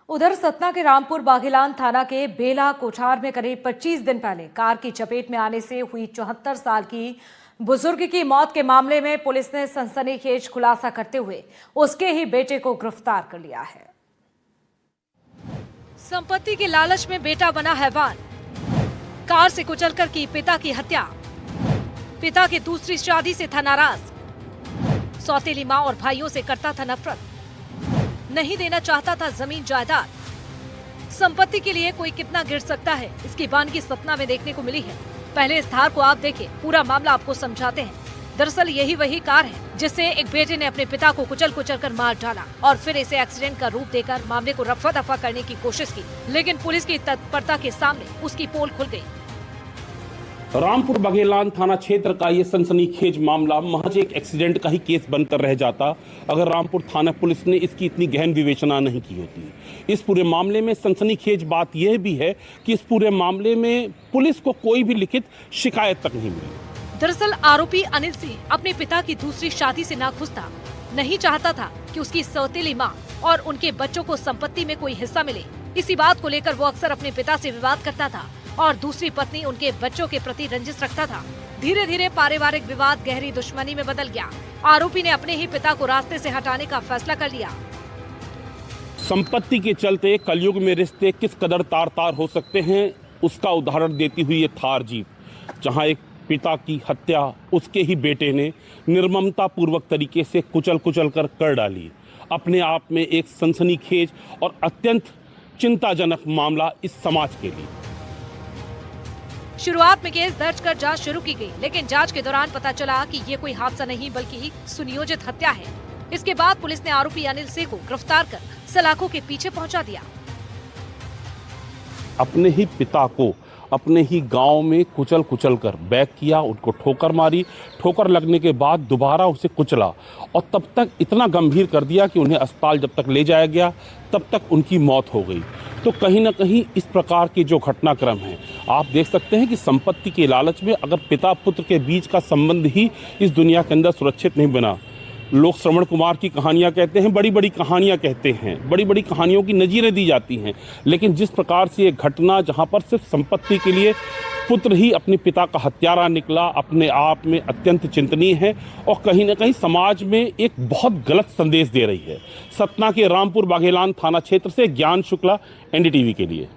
उधर सतना के रामपुर बाघेलान थाना के बेला कोठार में करीब 25 दिन पहले कार की चपेट में आने से हुई 74 साल की बुजुर्ग की मौत के मामले में पुलिस ने सनसनीखेज खुलासा करते हुए उसके ही बेटे को गिरफ्तार कर लिया है। संपत्ति के लालच में बेटा बना हैवान, कार से कुचलकर की पिता की हत्या। पिता की दूसरी शादी से था नाराज, सौतेली मां और भाइयों से करता था नफरत, नहीं देना चाहता था जमीन जायदाद। संपत्ति के लिए कोई कितना गिर सकता है, इसकी वानगी सतना में देखने को मिली है। पहले इस धार को आप देखें, पूरा मामला आपको समझाते हैं। दरअसल यही वही कार है जिससे एक बेटे ने अपने पिता को कुचल कर मार डाला और फिर इसे एक्सीडेंट का रूप देकर मामले को रफा दफा करने की कोशिश की, लेकिन पुलिस की तत्परता के सामने उसकी पोल खुल गई। रामपुर बाघेलान थाना क्षेत्र का ये सनसनीखेज मामला महज एक एक्सीडेंट का ही केस बनकर रह जाता अगर रामपुर थाना पुलिस ने इसकी इतनी गहन विवेचना नहीं की होती। इस पूरे मामले में सनसनीखेज बात यह भी है कि इस पूरे मामले में पुलिस को कोई भी लिखित शिकायत तक नहीं मिली। दरअसल आरोपी अनिल सिंह अपने पिता की दूसरी शादी से नाखुश था, नहीं चाहता था कि उसकी सौतेली मां और उनके बच्चों को संपत्ति में कोई हिस्सा मिले। इसी बात को लेकर वो अक्सर अपने पिता से विवाद करता था और दूसरी पत्नी उनके बच्चों के प्रति रंजिश रखता था। धीरे धीरे पारिवारिक विवाद गहरी दुश्मनी में बदल गया। आरोपी ने अपने ही पिता को रास्ते से हटाने का फैसला कर लिया। संपत्ति के चलते कलयुग में रिश्ते किस कदर तार तार हो सकते हैं, उसका उदाहरण देती हुई ये थार जीप, जहां एक पिता की हत्या उसके ही बेटे ने निर्ममता पूर्वक तरीके से कुचल कर डाली। अपने आप में एक सनसनीखेज और अत्यंत चिंताजनक मामला इस समाज के लिए। शुरुआत में केस दर्ज कर जांच शुरू की गई, लेकिन जांच के दौरान पता चला कि ये कोई हादसा नहीं बल्कि सुनियोजित हत्या है। इसके बाद पुलिस ने आरोपी अनिल सिंह को गिरफ्तार कर सलाखों के पीछे पहुंचा दिया। अपने ही पिता को अपने ही गांव में कुचल कर बैक किया, उनको ठोकर मारी, ठोकर लगने के बाद दोबारा उसे कुचला और तब तक इतना गंभीर कर दिया कि उन्हें अस्पताल जब तक ले जाया गया तब तक उनकी मौत हो गई। तो कहीं ना कहीं इस प्रकार के जो घटनाक्रम हैं, आप देख सकते हैं कि संपत्ति के लालच में अगर पिता पुत्र के बीच का संबंध ही इस दुनिया के अंदर सुरक्षित नहीं बना। लोग श्रवण कुमार की कहानियां कहते हैं, बड़ी बड़ी कहानियां कहते हैं, बड़ी बड़ी कहानियों की नजीरें दी जाती हैं, लेकिन जिस प्रकार से ये घटना जहां पर सिर्फ संपत्ति के लिए पुत्र ही अपने पिता का हत्यारा निकला, अपने आप में अत्यंत चिंतनीय है और कहीं ना कहीं समाज में एक बहुत गलत संदेश दे रही है। सतना के रामपुर बाघेलान थाना क्षेत्र से ज्ञान शुक्ला, एनडीटीवी के लिए।